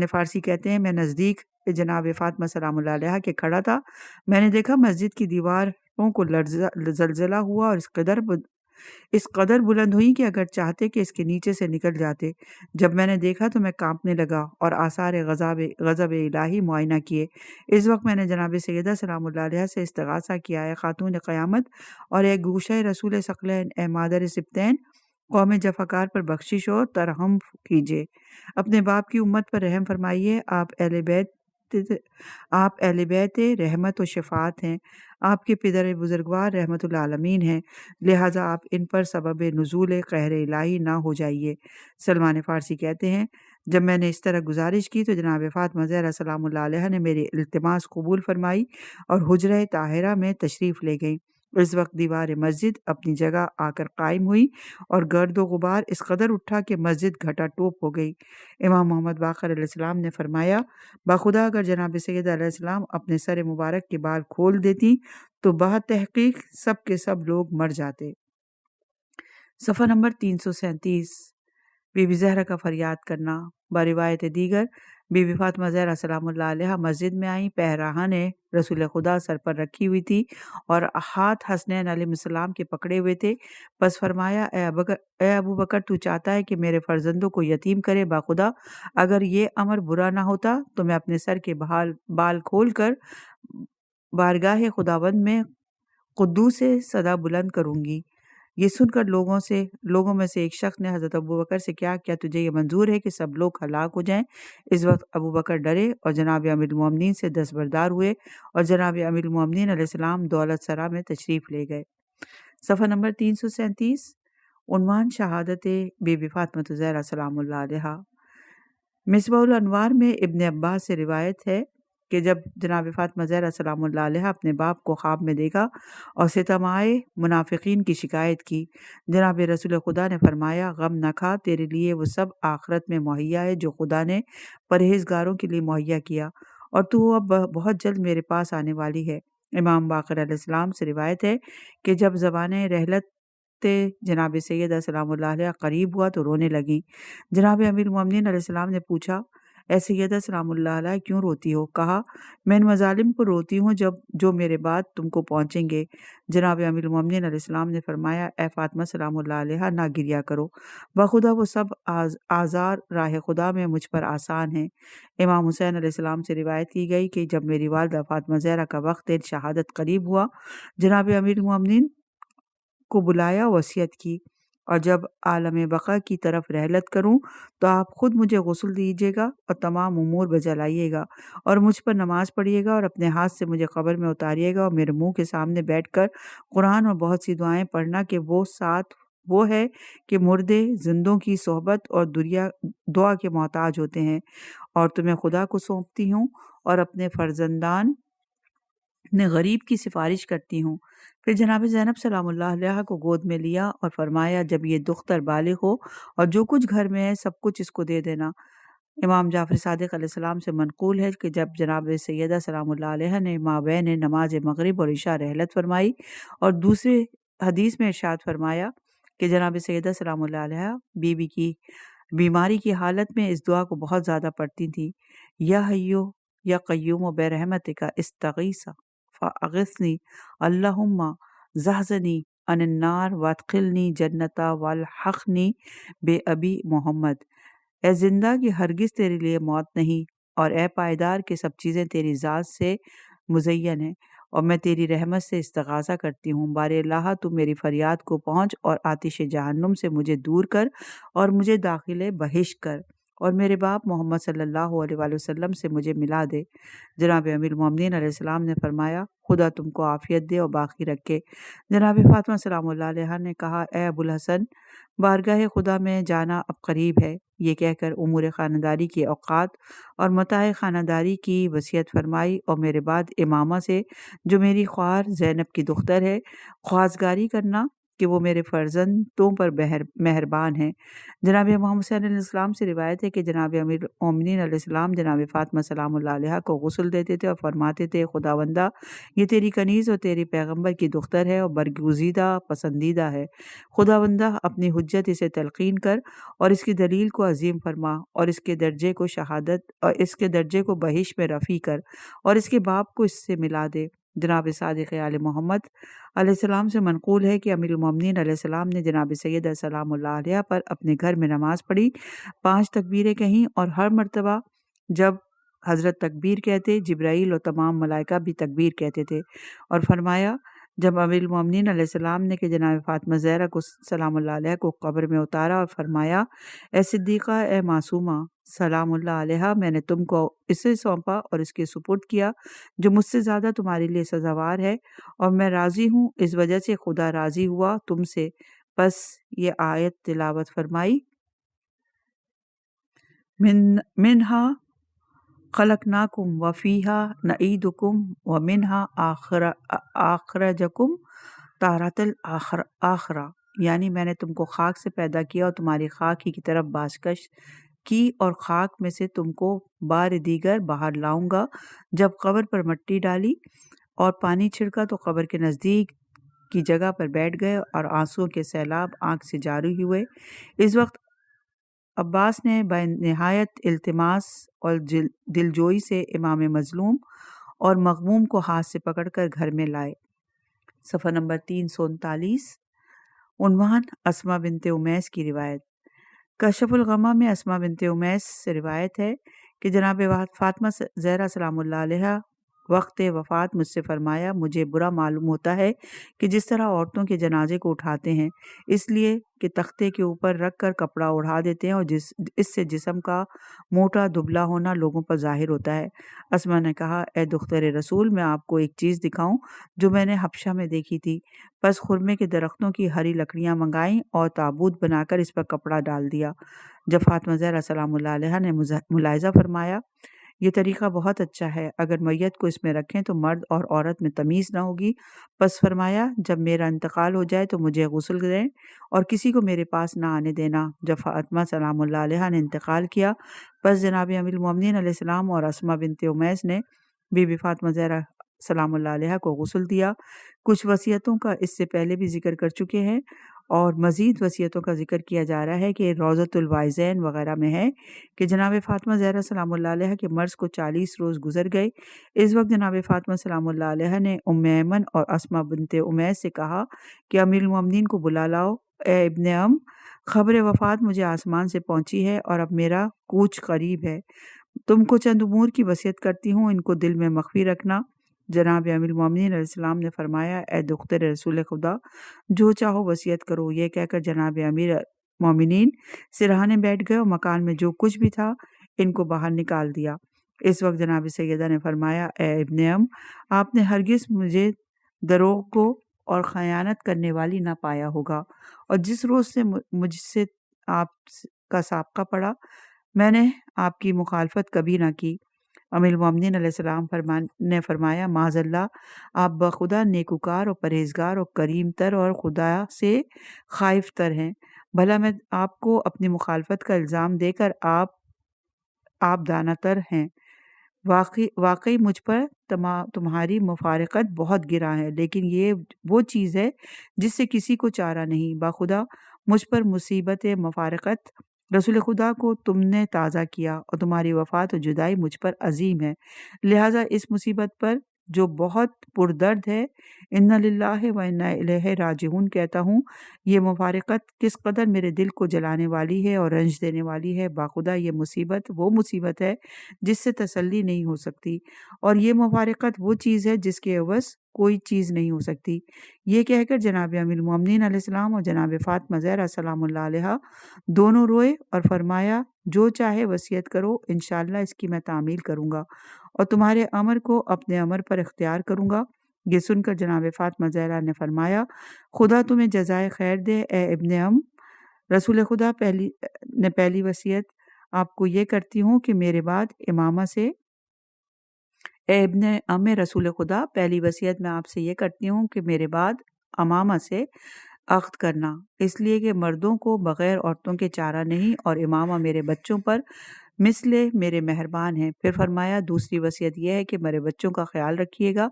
Speaker 3: فارسی کہتے ہیں، میں نزدیک جناب فاطمہ سلام اللہ علیہا کے کھڑا تھا، میں نے دیکھا مسجد کی دیواروں کو زلزلہ ہوا اور اس قدر بلند ہوئی کہ اگر چاہتے کہ اس کے نیچے سے نکل جاتے۔ جب میں نے دیکھا تو میں کانپنے لگا اور آثار غضب الہی معائنہ کیے۔ اس وقت میں نے جناب سیدہ سلام اللہ علیہا سے استغاثہ کیا، اے خاتون قیامت اور اے گوشہ رسول ثقلین، اے مادر سبتین، قوم جفاکار پر بخشش و ترحم کیجیے، اپنے باپ کی امت پر رحم فرمائیے۔ آپ اہل بیت رحمت و شفاعت ہیں، آپ کے پدر بزرگوار رحمت العالمین ہیں، لہٰذا آپ ان پر سبب نزول قہر الہی نہ ہو جائیے۔ سلمان فارسی کہتے ہیں، جب میں نے اس طرح گزارش کی تو جناب فاطمہ زہرا سلام اللہ علیہا نے میری التماس قبول فرمائی اور حجرہ طاہرہ میں تشریف لے گئیں۔ اس وقت دیوار مسجد اپنی جگہ آ کر قائم ہوئی اور گرد و غبار اس قدر اٹھا کہ مسجد گھٹا ٹوپ ہو گئی۔ امام محمد باقر علیہ السلام نے فرمایا، بخدا اگر جناب سیدہ علیہ السلام اپنے سر مبارک کے بال کھول دیتی تو بتحقیق سب کے سب لوگ مر جاتے۔ صفحہ نمبر 337 بی بی زہرا کا فریاد کرنا۔ بروایت دیگر بی بی فاطمہ زہرا سلام اللہ علیہا مسجد میں آئیں، پیراہن رسول خدا سر پر رکھی ہوئی تھی اور ہاتھ حسنین علیہ السلام کے پکڑے ہوئے تھے۔ بس فرمایا، اے ابو بکر، تو چاہتا ہے کہ میرے فرزندوں کو یتیم کرے؟ باخدا اگر یہ امر برا نہ ہوتا تو میں اپنے سر کے بال کھول کر بارگاہ خداوند میں قدوس سے صدا بلند کروں گی، یہ سن کر لوگوں میں سے ایک شخص نے حضرت ابوبکر سے کیا تجھے یہ منظور ہے کہ سب لوگ ہلاک ہو جائیں؟ اس وقت ابوبکر ڈرے اور جناب امیر المومنین سے دستبردار ہوئے اور جناب امیر المومنین علیہ السلام دولت سرا میں تشریف لے گئے۔ صفحہ نمبر 337، عنوان شہادت بی بی فاطمہ الزہرا سلام اللہ علیہا۔ مصباح الانوار میں ابن عباس سے روایت ہے کہ جب جناب فاطمہ زہرا سلام اللہ علیہ اپنے باپ کو خواب میں دیکھا اور ستمائے منافقین کی شکایت کی، جناب رسول خدا نے فرمایا غم نہ کھا، تیرے لیے وہ سب آخرت میں مہیا ہے جو خدا نے پرہیزگاروں کے لیے مہیا کیا، اور تو اب بہت جلد میرے پاس آنے والی ہے۔ امام باقر علیہ السلام سے روایت ہے کہ جب زبان رحلت جناب سیدہ سلام اللہ علیہ قریب ہوا تو رونے لگیں۔ جناب امیر المومنین علیہ السلام نے پوچھا اے سیدہ سلام اللہ علیہ کیوں روتی ہو؟ کہا میں ان مظالم کو روتی ہوں جو میرے بعد تم کو پہنچیں گے۔ جناب امیر المومنین علیہ السلام نے فرمایا اے فاطمہ سلام اللہ علیہ نہ گریا کرو، بخدا وہ سب آزار راہ خدا میں مجھ پر آسان ہیں۔ امام حسین علیہ السلام سے روایت کی گئی کہ جب میری والدہ فاطمہ زہرا کا وقت شہادت قریب ہوا، جناب امیر المومنین کو بلایا، وصیت کی اور جب عالم بقا کی طرف رحلت کروں تو آپ خود مجھے غسل دیجیے گا اور تمام امور بجا لائیے گا اور مجھ پر نماز پڑھیے گا اور اپنے ہاتھ سے مجھے قبر میں اتاریے گا اور میرے منہ کے سامنے بیٹھ کر قرآن اور بہت سی دعائیں پڑھنا کہ وہ ہے کہ مردے زندوں کی صحبت اور دعا کے محتاج ہوتے ہیں، اور تمہیں خدا کو سونپتی ہوں اور اپنے فرزندان نے غریب کی سفارش کرتی ہوں۔ پھر جناب زینب سلام اللہ علیہ کو گود میں لیا اور فرمایا جب یہ دختر بالغ ہو اور جو کچھ گھر میں ہے سب کچھ اس کو دے دینا۔ امام جعفر صادق علیہ السلام سے منقول ہے کہ جب جناب سیدہ سلام اللہ علیہ نے مابین نماز مغرب اور عشاء رحلت فرمائی، اور دوسرے حدیث میں ارشاد فرمایا کہ جناب سیدہ سلام اللہ علیہ بیوی کی بیماری کی حالت میں اس دعا کو بہت زیادہ پڑھتی تھی، یا حیو یا قیوم برحمتک استغیث فاغثنی اللہم زحزنی ان النار وادخلنی جنتا والحقنی بے ابی محمد۔ اے زندہ کہ ہرگز تیرے لیے موت نہیں، اور اے پائیدار کہ سب چیزیں تیری ذات سے مزین ہیں، اور میں تیری رحمت سے استغاثہ کرتی ہوں۔ بار اللہ تو میری فریاد کو پہنچ اور آتش جہنم سے مجھے دور کر اور مجھے داخل بہشت کر، اور میرے باپ محمد صلی اللہ علیہ وآلہ وسلم سے مجھے ملا دے۔ جناب امیر المومنین علیہ السلام نے فرمایا خدا تم کو عافیت دے اور باقی رکھے۔ جناب فاطمہ سلام اللہ علیہ نے کہا اے ابو الحسن، بارگاہ خدا میں جانا اب قریب ہے۔ یہ کہہ کر امور خانداری کے اوقات اور متاع خانداری کی وصیت فرمائی اور میرے بعد امامہ سے جو میری خوار زینب کی دختر ہے خواستگاری کرنا کہ وہ میرے فرزندوں پر مہربان ہیں۔ جناب امام حسین علیہ السلام سے روایت ہے کہ جناب امیر المومنین علیہ السلام جناب فاطمہ سلام اللہ علیہ کو غسل دیتے تھے اور فرماتے تھے خداوندہ یہ تیری کنیز اور تیری پیغمبر کی دختر ہے اور برگزیدہ پسندیدہ ہے، خداوندہ اپنی حجت اسے تلقین کر اور اس کی دلیل کو عظیم فرما اور اس کے درجے کو شہادت اور اس کے درجے کو بہشت میں رفیع کر اور اس کے باپ کو اس سے ملا دے۔ جناب صادق آل محمد علیہ السلام سے منقول ہے کہ امیر المومنین علیہ السلام نے جناب سیدہ سلام اللہ علیہ پر اپنے گھر میں نماز پڑھی، 5 تکبیریں کہیں، اور ہر مرتبہ جب حضرت تکبیر کہتے جبرائیل اور تمام ملائکہ بھی تکبیر کہتے تھے، اور فرمایا جب امیر المومنین علیہ السلام نے کہ جناب فاطمہ زہرا کو سلام اللہ علیہ کو قبر میں اتارا اور فرمایا اے صدیقہ اے معصومہ سلام اللہ علیہ، میں نے تم کو اسے سونپا اور اس کے سپرد کیا جو مجھ سے زیادہ تمہارے لیے سزاوار ہے، اور میں راضی ہوں اس وجہ سے خدا راضی ہوا تم سے۔ پس یہ آیت تلاوت فرمائی منہا خلقناکم وفیہا نعیدکم ومنہا آخرجکم تارۃ الآخرہ، یعنی میں نے تم کو خاک سے پیدا کیا اور تمہاری خاک ہی کی طرف بازگشت کی، اور خاک میں سے تم کو بار دیگر باہر لاؤں گا۔ جب قبر پر مٹی ڈالی اور پانی چھڑکا تو قبر کے نزدیک کی جگہ پر بیٹھ گئے اور آنسوؤں کے سیلاب آنکھ سے جاری ہوئے۔ اس وقت عباس نے بے نہایت التماس اور دلجوئی سے امام مظلوم اور مغموم کو ہاتھ سے پکڑ کر گھر میں لائے۔ صفحہ نمبر 339، عنوان اسماء بنت امیس کی روایت۔ کشف الغمہ میں اسماء بنت امیس سے روایت ہے کہ جناب فاطمہ زہرا سلام اللہ علیہ وقت وفات مجھ سے فرمایا مجھے برا معلوم ہوتا ہے کہ جس طرح عورتوں کے جنازے کو اٹھاتے ہیں اس لیے کہ تختے کے اوپر رکھ کر کپڑا اڑا دیتے ہیں اور اس سے جسم کا موٹا دبلا ہونا لوگوں پر ظاہر ہوتا ہے۔ اسما نے کہا اے دختر رسول میں آپ کو ایک چیز دکھاؤں جو میں نے حبشہ میں دیکھی تھی۔ پس خرمے کے درختوں کی ہری لکڑیاں منگائیں اور تابوت بنا کر اس پر کپڑا ڈال دیا۔ جب فاطمہ زہرا سلام اللہ علیہا نے ملاحظہ فرمایا یہ طریقہ بہت اچھا ہے، اگر میت کو اس میں رکھیں تو مرد اور عورت میں تمیز نہ ہوگی، پس فرمایا جب میرا انتقال ہو جائے تو مجھے غسل دیں اور کسی کو میرے پاس نہ آنے دینا۔ جب فاطمہ سلام اللہ علیہا نے انتقال کیا پس جناب امیر المومنین علیہ السلام اور اسما بنت امیس نے بی بی فاطمہ زہرا سلام اللہ علیہا کو غسل دیا۔ کچھ وصیتوں کا اس سے پہلے بھی ذکر کر چکے ہیں اور مزید وصیتوں کا ذکر کیا جا رہا ہے کہ روضۃ الواعظین وغیرہ میں ہے کہ جناب فاطمہ زہرا سلام اللہ علیہا کے مرض کو 40 روز گزر گئے۔ اس وقت جناب فاطمہ سلام اللہ علیہا نے ام ایمن اور اسما بنت امیس سے کہا کہ امیر المومنین کو بلا لاؤ۔ اے ابن ام، خبر وفات مجھے آسمان سے پہنچی ہے اور اب میرا کوچ قریب ہے، تم کو چند امور کی وصیت کرتی ہوں، ان کو دل میں مخفی رکھنا۔ جناب امیر المومنین علیہ السلام نے فرمایا اے دختر رسول خدا جو چاہو وصیت کرو۔ یہ کہہ کر جناب امیر مومنین سرہانے بیٹھ گئے اور مکان میں جو کچھ بھی تھا ان کو باہر نکال دیا۔ اس وقت جناب سیدہ نے فرمایا اے ابن ام، آپ نے ہرگز مجھے دروغ گو اور خیانت کرنے والی نہ پایا ہوگا، اور جس روز سے مجھ سے آپ کا سابقہ پڑا میں نے آپ کی مخالفت کبھی نہ کی۔ امیر المومنین علیہ السلام نے فرمایا معاذ اللہ، آپ بخدا نیکوکار اور پرہیزگار اور کریم تر اور خدا سے خائف تر ہیں، بھلا میں آپ کو اپنی مخالفت کا الزام دے کر آپ دانہ تر ہیں۔ واقعی مجھ پر تمہاری مفارقت بہت گراں ہے، لیکن یہ وہ چیز ہے جس سے کسی کو چارہ نہیں۔ بخدا مجھ پر مصیبت مفارقت رسول خدا کو تم نے تازہ کیا اور تمہاری وفات و جدائی مجھ پر عظیم ہے، لہٰذا اس مصیبت پر جو بہت پردرد ہے انا للہ و انا الیہ راجعون کہتا ہوں، یہ مفارقت کس قدر میرے دل کو جلانے والی ہے اور رنج دینے والی ہے۔ باخدا یہ مصیبت وہ مصیبت ہے جس سے تسلی نہیں ہو سکتی، اور یہ مفارقت وہ چیز ہے جس کے عوض کوئی چیز نہیں ہو سکتی۔ یہ کہہ کر جناب امیر المومنین علیہ السلام اور جناب فاطمہ زہرا سلام اللہ علیہا دونوں روئے اور فرمایا جو چاہے وصیت کرو، انشاءاللہ اس کی میں تعمیل کروں گا اور تمہارے امر کو اپنے امر پر اختیار کروں گا۔ یہ سن کر جناب فاطمہ زہرا نے فرمایا خدا تمہیں جزائے خیر دے اے ابن ام، رسول خدا پہلی وصیت آپ کو یہ کرتی ہوں کہ میرے بعد امامہ سے اے ابن ام رسول خدا پہلی وصیت میں آپ سے یہ کرتی ہوں کہ میرے بعد امامہ سے عقد کرنا، اس لیے کہ مردوں کو بغیر عورتوں کے چارہ نہیں اور امامہ میرے بچوں پر مثل میرے مہربان ہیں۔ پھر فرمایا دوسری وصیت یہ ہے کہ میرے بچوں کا خیال رکھیے گا۔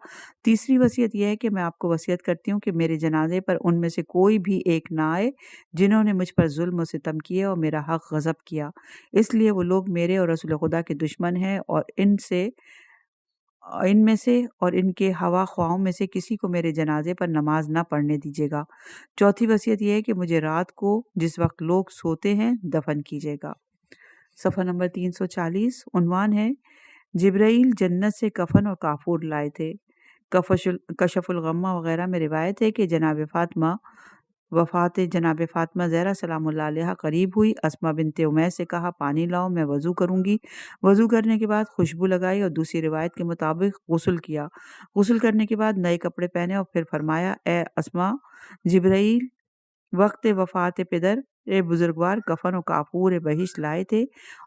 Speaker 3: تیسری وصیت یہ ہے کہ میں آپ کو وصیت کرتی ہوں کہ میرے جنازے پر ان میں سے کوئی بھی ایک نہ آئے جنہوں نے مجھ پر ظلم و ستم کیے اور میرا حق غصب کیا، اس لیے وہ لوگ میرے اور رسول خدا کے دشمن ہیں، اور ان میں سے اور ان کے ہوا خواہوں میں سے کسی کو میرے جنازے پر نماز نہ پڑھنے دیجیے گا۔ چوتھی وصیت یہ ہے کہ مجھے رات کو جس وقت لوگ سوتے ہیں دفن کیجیے گا۔ صفحہ نمبر 340 عنوان ہے جبرائیل جنت سے کفن اور کافور لائے تھے۔ کشف الغمہ وغیرہ میں روایت ہے کہ وفات جناب فاطمہ زہرا سلام اللہ علیہا قریب ہوئی۔ اسما بنت امیس سے کہا پانی لاؤ میں وضو کروں گی۔ وضو کرنے کے بعد خوشبو لگائی اور دوسری روایت کے مطابق غسل کیا۔ غسل کرنے کے بعد نئے کپڑے پہنے اور پھر فرمایا اے اسما، جبرائیل وقت وفات پدر بزرگوار کفن و کافور بہشت لائے تھے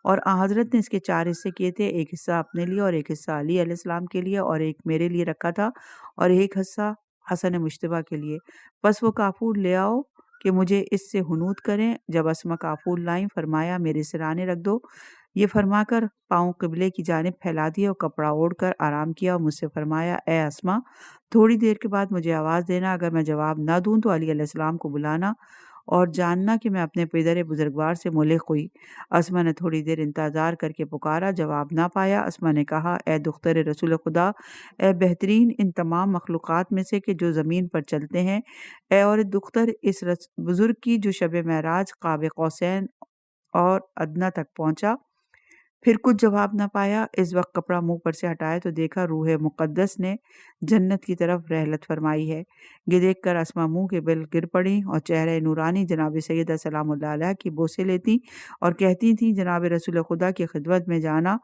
Speaker 3: اور حضرت نے اس کے 4 حصے کیے تھے، ایک حصہ اپنے لیے اور ایک حصہ علی علیہ السلام کے لیے اور ایک میرے لیے رکھا تھا اور ایک حصہ حسن مشتبہ کے لیے۔ پس وہ کافور لے آؤ کہ مجھے اس سے حنوط کریں۔ جب اسما کافور لائیں فرمایا میرے سرانے رکھ دو۔ یہ فرما کر پاؤں قبلے کی جانب پھیلا دیے اور کپڑا اوڑھ کر آرام کیا اور مجھ سے فرمایا اے اسما تھوڑی دیر کے بعد مجھے آواز دینا، اگر میں جواب نہ دوں تو علی علیہ السلام کو بلانا اور جاننا کہ میں اپنے پدر بزرگوار سے ملحق ہوئی۔ اسما نے تھوڑی دیر انتظار کر کے پکارا، جواب نہ پایا۔ اسما نے کہا اے دختر رسول خدا، اے بہترین ان تمام مخلوقات میں سے کہ جو زمین پر چلتے ہیں، اے اور دختر اس بزرگ کی جو شب معراج قاب قوسین اور ادنیٰ تک پہنچا، پھر کچھ جواب نہ پایا۔ اس وقت کپڑا منہ پر سے ہٹایا تو دیکھا روح مقدس نے جنت کی طرف رحلت فرمائی ہے۔ یہ دیکھ کر اسما منہ کے بل گر پڑیں اور چہرہ نورانی جناب سیدہ سلام اللہ علیہ کی بوسے لیتی اور کہتی تھیں جناب رسول خدا کی خدمت میں جانا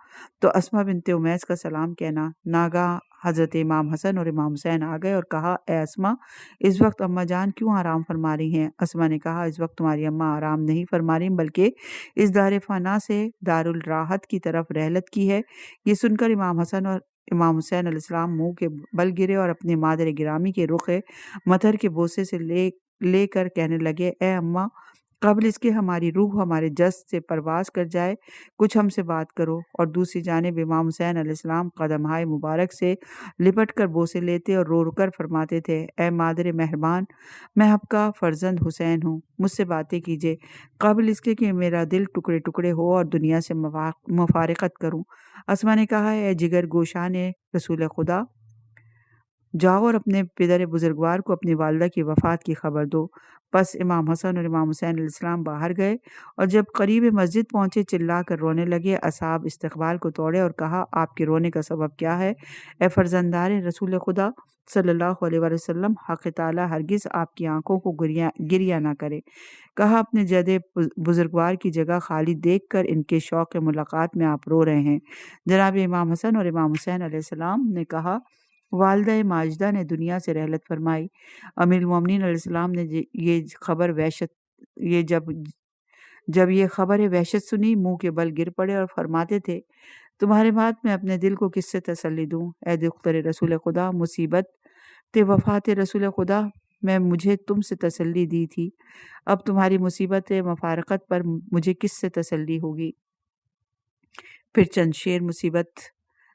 Speaker 3: تو اسما بنت امیس کا سلام کہنا۔ ناگاہ حضرت امام حسن اور امام حسین آ گئے اور کہا، اے اسما، اس وقت اماں جان کیوں آرام فرما رہی ہیں؟ اسما نے کہا، اس وقت تمہاری اماں آرام نہیں فرما رہی بلکہ اس دار فنا سے دار الراحت کی طرف رحلت کی ہے۔ یہ سن کر امام حسن اور امام حسین علیہ السلام منہ کے بل گرے اور اپنے مادر گرامی کے رخ مطہر کے بوسے سے لے کر کہنے لگے، اے اماں، قبل اس کے ہماری روح ہمارے جسد سے پرواز کر جائے کچھ ہم سے بات کرو۔ اور دوسری جانب امام حسین علیہ السلام قدمہائے مبارک سے لپٹ کر بوسے لیتے اور رو کر فرماتے تھے، اے مادر مہربان، میں آپ کا فرزند حسین ہوں، مجھ سے باتیں کیجیے قبل اس کے کہ میرا دل ٹکڑے ٹکڑے ہو اور دنیا سے مفارقت کروں۔ اسما نے کہا، اے جگر گوشان رسول خدا، جاؤ اور اپنے پدر بزرگوار کو اپنی والدہ کی وفات کی خبر دو۔ پس امام حسن اور امام حسین علیہ السلام باہر گئے اور جب قریب مسجد پہنچے چلا کر رونے لگے۔ اصحاب استقبال کو توڑے اور کہا، آپ کے رونے کا سبب کیا ہے؟ اے فرزندار رسول خدا صلی اللہ علیہ وآلہ وسلم، حق تعالی ہرگز آپ کی آنکھوں کو گریہ نہ کرے۔ کہا، اپنے جد بزرگوار کی جگہ خالی دیکھ کر ان کے شوق ملاقات میں آپ رو رہے ہیں۔ جناب امام حسن اور امام حسین علیہ السلام نے کہا، والدہ ماجدہ نے دنیا سے رحلت فرمائی۔ امیر المومنین علیہ السلام نے جب یہ خبر وحشت سنی منہ کے بل گر پڑے اور فرماتے تھے، تمہارے بات میں اپنے دل کو کس سے تسلی دوں؟ اے دختر رسول خدا، مصیبت وفات رسول خدا میں مجھے تم سے تسلی دی تھی، اب تمہاری مصیبت مفارقت پر مجھے کس سے تسلی ہوگی؟ پھر چند شعر مصیبت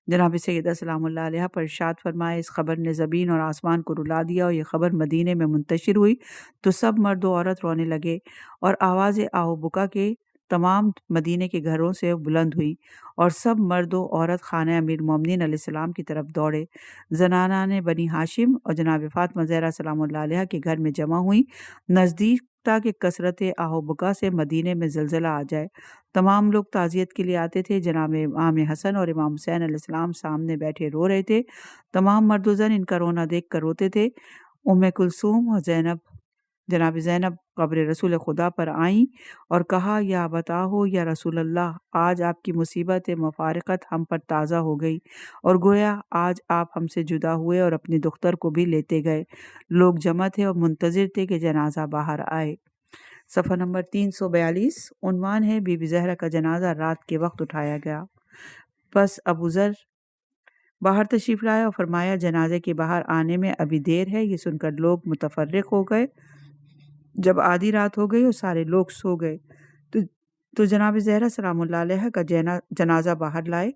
Speaker 3: جناب سیدہ سلام اللہ علیہ پر ارشاد فرمائے، اس خبر نے زمین اور آسمان کو رلا دیا اور یہ خبر مدینے میں منتشر ہوئی تو سب مرد و عورت رونے لگے اور آواز آہ و بکا کے تمام مدینے کے گھروں سے بلند ہوئی اور سب مرد و عورت خانہ امیر المومنین علیہ السلام کی طرف دوڑے۔ زنانان بنی ہاشم اور جناب فاطمہ زہرا سلام اللہ علیہ کے گھر میں جمع ہوئی، نزدیک تاکہ کثرت آہ و بکا سے مدینے میں زلزلہ آ جائے۔ تمام لوگ تعزیت کے لیے آتے تھے۔ جناب امام حسن اور امام حسین علیہ السلام سامنے بیٹھے رو رہے تھے۔ تمام مرد و زن ان کا رونا دیکھ کر روتے تھے۔ ام کلثوم اور جناب زینب قبر رسول خدا پر آئیں اور کہا، یا بتاؤ یا رسول اللہ، آج آپ کی مصیبت مفارقت ہم پر تازہ ہو گئی اور گویا آج آپ ہم سے جدا ہوئے اور اپنی دختر کو بھی لیتے گئے۔ لوگ جمع تھے اور منتظر تھے کہ جنازہ باہر آئے۔ صفحہ نمبر 342 عنوان ہے، بی بی زہرا کا جنازہ رات کے وقت اٹھایا گیا۔ پس ابو ذر باہر تشریف لایا اور فرمایا، جنازے کے باہر آنے میں ابھی دیر ہے۔ یہ سن کر لوگ متفرق ہو گئے۔ جب آدھی رات ہو گئی اور سارے لوگ سو گئے تو جناب زہرا سلام اللہ علیہ کا جنازہ باہر لائے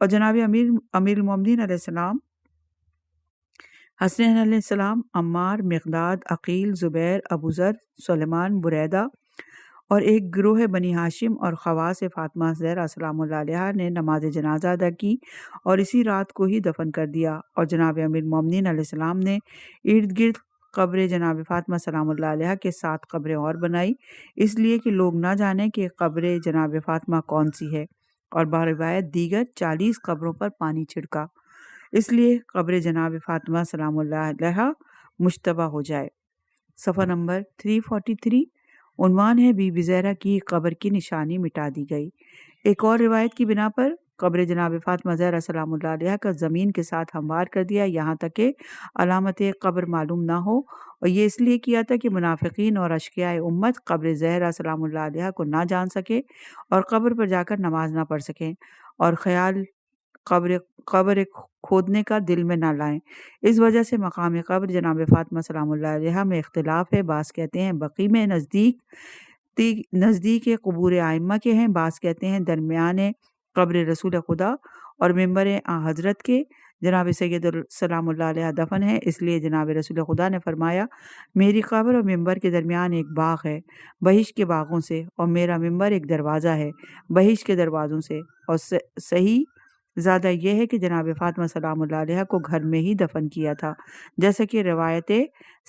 Speaker 3: اور جناب امیر المومنین علیہ السلام، حسنین علیہ السلام، عمار، مقداد، عقیل، زبیر، ابو ذر، سلیمان، بریدہ اور ایک گروہ بنی ہاشم اور خواص فاطمہ زہرا سلام اللہ علیہ نے نماز جنازہ ادا کی اور اسی رات کو ہی دفن کر دیا۔ اور جناب امیر المومنین علیہ السلام نے ارد گرد قبر جناب فاطمہ سلام اللہ علیہ کے 7 قبریں اور بنائی، اس لیے کہ لوگ نہ جانیں کہ قبر جناب فاطمہ کون سی ہے، اور بروایت دیگر 40 قبروں پر پانی چھڑکا، اس لیے قبر جناب فاطمہ سلام اللہ علیہ مشتبہ ہو جائے۔ صفحہ نمبر 343 عنوان ہے، بی بی زہرا کی قبر کی نشانی مٹا دی گئی۔ ایک اور روایت کی بنا پر قبر جناب فاطمہ زہرا سلام اللہ علیہ کا زمین کے ساتھ ہموار کر دیا، یہاں تک کہ علامت قبر معلوم نہ ہو، اور یہ اس لیے کیا تھا کہ منافقین اور اشقیاء امت قبر زہرا سلام اللہ علیہ کو نہ جان سکے اور قبر پر جا کر نماز نہ پڑھ سکیں اور خیال قبر کھودنے کا دل میں نہ لائیں۔ اس وجہ سے مقام قبر جناب فاطمہ سلام اللہ علیہ میں اختلاف ہے۔ بعض کہتے ہیں بقیع میں نزدیک قبور ائمہ کے ہیں، بعض کہتے ہیں درمیان قبر رسول خدا اور ممبر حضرت کے جناب سید سلام اللہ علیہ دفن ہے، اس لیے جناب رسول خدا نے فرمایا، میری قبر اور ممبر کے درمیان ایک باغ ہے بہشت کے باغوں سے، اور میرا ممبر ایک دروازہ ہے بہشت کے دروازوں سے۔ اور صحیح زیادہ یہ ہے کہ جناب فاطمہ سلام اللہ علیہ کو گھر میں ہی دفن کیا تھا، جیسا کہ روایتیں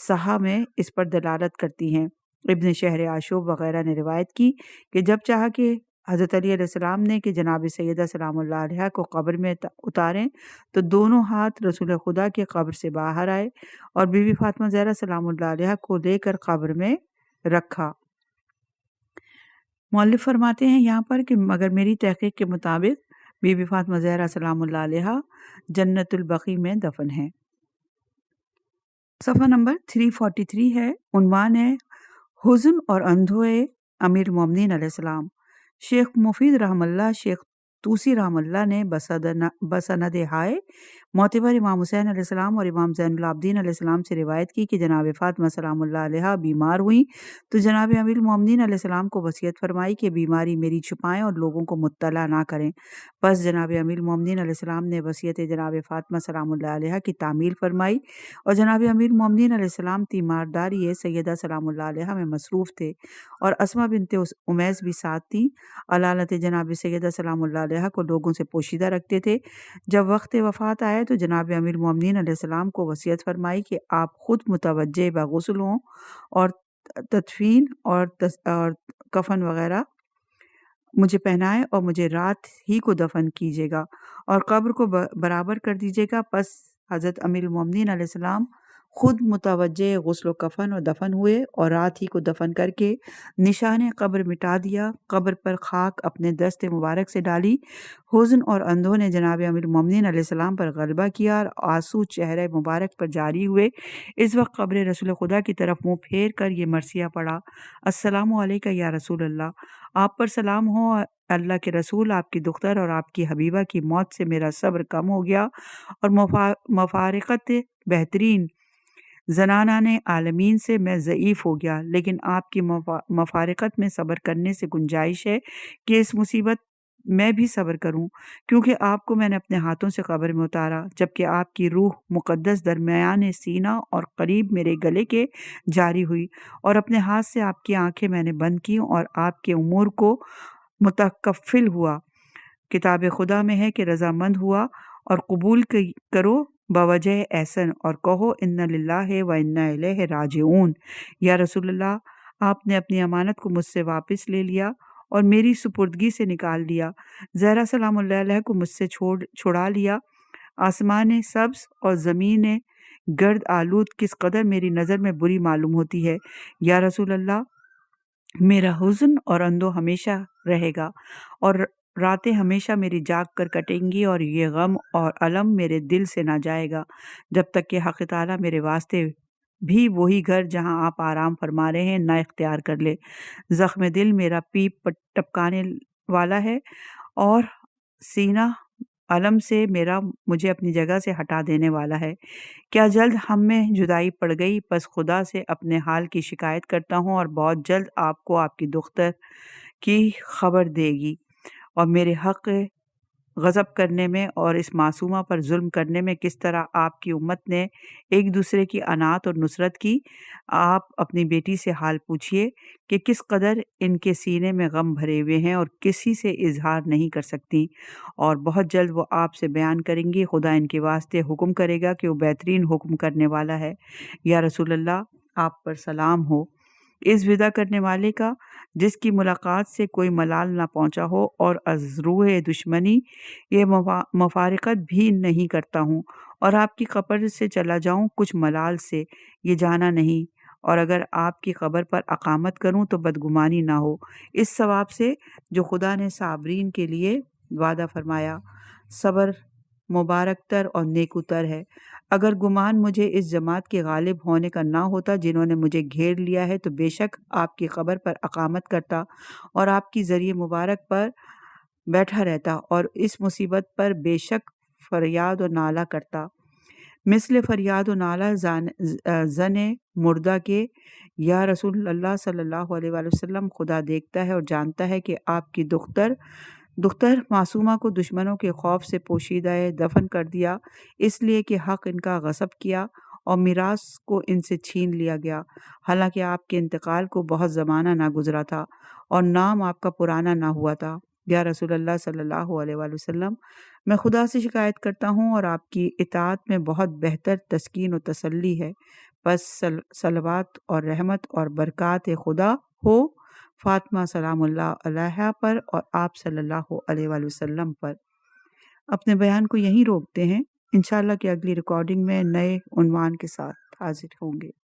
Speaker 3: صحاح میں اس پر دلالت کرتی ہیں۔ ابن شہر آشوب وغیرہ نے روایت کی کہ جب چاہا کہ حضرت علی علیہ السلام نے کہ جناب سیدہ سلام اللہ علیہ کو قبر میں اتاریں تو دونوں ہاتھ رسول خدا کے قبر سے باہر آئے اور بی بی فاطمہ زہرا سلام اللہ علیہ کو لے کر قبر میں رکھا۔ مؤلف فرماتے ہیں یہاں پر کہ مگر میری تحقیق کے مطابق بی بی فاطمہ زہرا سلام اللہ علیہ جنت البقیع میں دفن ہیں۔ صفحہ نمبر 343 ہے، عنوان ہے حزن اور اندھوئے امیر المومنین علیہ السلام۔ شیخ مفید رحم اللہ، شیخ توسی رحم اللہ نے بسند ہائے معتبر امام حسین علیہ السلام اور امام زین العابدین علیہ السلام سے روایت کی کہ جناب فاطمہ سلام اللہ علیہ بیمار ہوئیں تو جناب امیر المومنین علیہ السلام کو وصیت فرمائی کہ بیماری میری چھپائیں اور لوگوں کو مطلع نہ کریں۔ بس جناب امیر المومنین علیہ السلام نے وصیت جناب فاطمہ سلام اللہ علیہ کی تعمیل فرمائی اور جناب امیر المومنین علیہ السلام تیمارداری سیدہ سلام اللہ علیہ میں مصروف تھے اور اسماء بنت امیس بھی ساتھ تھیں۔ علالت جناب سیدہ سلام اللہ علیہ کو لوگوں سے پوشیدہ رکھتے تھے۔ جب وقت وفات آئے تو جناب امیر المومنین علیہ السلام کو وصیت فرمائی کہ آپ خود متوجہ بغسل ہوں اور تدفین اور کفن وغیرہ مجھے پہنائے اور مجھے رات ہی کو دفن کیجیے گا اور قبر کو برابر کر دیجیے گا۔ پس حضرت امیر المومنین علیہ السلام خود متوجہ غسل و کفن اور دفن ہوئے اور رات ہی کو دفن کر کے نشان قبر مٹا دیا۔ قبر پر خاک اپنے دست مبارک سے ڈالی۔ حزن اور اندھوں نے جناب امیر المومنین علیہ السلام پر غلبہ کیا اور آنسو چہرے مبارک پر جاری ہوئے۔ اس وقت قبر رسول خدا کی طرف منہ پھیر کر یہ مرثیہ پڑھا: السلام علیکہ یا رسول اللہ، آپ پر سلام ہو اللہ کے رسول، آپ کی دختر اور آپ کی حبیبہ کی موت سے میرا صبر کم ہو گیا اور مفارقت بہترین زنانان عالمین سے میں ضعیف ہو گیا، لیکن آپ کی مفارقت میں صبر کرنے سے گنجائش ہے کہ اس مصیبت میں بھی صبر کروں، کیونکہ آپ کو میں نے اپنے ہاتھوں سے قبر میں اتارا، جبکہ آپ کی روح مقدس درمیان سینہ اور قریب میرے گلے کے جاری ہوئی، اور اپنے ہاتھ سے آپ کی آنکھیں میں نے بند کی اور آپ کے امور کو متکفل ہوا۔ کتاب خدا میں ہے کہ رضامند ہوا اور قبول کرو بوجہ احسن اور کہو ان للہ و انا الیہ راجعون۔ یا رسول اللہ، آپ نے اپنی امانت کو مجھ سے واپس لے لیا اور میری سپردگی سے نکال لیا۔ زہرا سلام اللہ علیہ کو مجھ سے چھڑا لیا۔ آسمان سبز اور زمین گرد آلود کس قدر میری نظر میں بری معلوم ہوتی ہے۔ یا رسول اللہ، میرا حزن اور اندو ہمیشہ رہے گا اور راتیں ہمیشہ میری جاگ کر کٹیں گی اور یہ غم اور الم میرے دل سے نہ جائے گا جب تک کہ حق تعالیٰ میرے واسطے بھی وہی گھر جہاں آپ آرام فرما رہے ہیں نہ اختیار کر لے۔ زخم دل میرا پیپ ٹپکانے والا ہے اور سینہ علم سے مجھے اپنی جگہ سے ہٹا دینے والا ہے۔ کیا جلد ہم میں جدائی پڑ گئی، پس خدا سے اپنے حال کی شکایت کرتا ہوں اور بہت جلد آپ کو آپ کی دختر کی خبر دے گی، اور میرے حق غضب کرنے میں اور اس معصومہ پر ظلم کرنے میں کس طرح آپ کی امت نے ایک دوسرے کی انات اور نصرت کی۔ آپ اپنی بیٹی سے حال پوچھئے کہ کس قدر ان کے سینے میں غم بھرے ہوئے ہیں اور کسی سے اظہار نہیں کر سکتی، اور بہت جلد وہ آپ سے بیان کریں گی۔ خدا ان کے واسطے حکم کرے گا کہ وہ بہترین حکم کرنے والا ہے۔ یا رسول اللہ، آپ پر سلام ہو اس ودا کرنے والے کا جس کی ملاقات سے کوئی ملال نہ پہنچا ہو، اور از روح دشمنی یہ مفارقت بھی نہیں کرتا ہوں، اور آپ کی قبر سے چلا جاؤں کچھ ملال سے یہ جانا نہیں، اور اگر آپ کی قبر پر اقامت کروں تو بدگمانی نہ ہو اس ثواب سے جو خدا نے صابرین کے لیے وعدہ فرمایا۔ صبر مبارک تر اور نیکو تر ہے۔ اگر گمان مجھے اس جماعت کے غالب ہونے کا نہ ہوتا جنہوں نے مجھے گھیر لیا ہے تو بے شک آپ کی قبر پر اقامت کرتا اور آپ کی ذریعہ مبارک پر بیٹھا رہتا اور اس مصیبت پر بے شک فریاد و نالہ کرتا، مثل فریاد و نالہ زن مردہ کے۔ یا رسول اللہ صلی اللہ علیہ وآلہ وسلم، خدا دیکھتا ہے اور جانتا ہے کہ آپ کی دختر معصومہ کو دشمنوں کے خوف سے پوشیدہ دفن کر دیا، اس لیے کہ حق ان کا غصب کیا اور میراث کو ان سے چھین لیا گیا، حالانکہ آپ کے انتقال کو بہت زمانہ نہ گزرا تھا اور نام آپ کا پرانا نہ ہوا تھا۔ یا رسول اللہ صلی اللہ علیہ وآلہ وسلم، میں خدا سے شکایت کرتا ہوں اور آپ کی اطاعت میں بہت بہتر تسکین و تسلی ہے، پس صلوات اور رحمت اور برکات خدا ہو فاطمہ سلام اللہ علیہا پر اور آپ صلی اللہ علیہ وآلہ وسلم پر۔ اپنے بیان کو یہیں روکتے ہیں، انشاءاللہ کہ اگلی ریکارڈنگ میں نئے عنوان کے ساتھ حاضر ہوں گے۔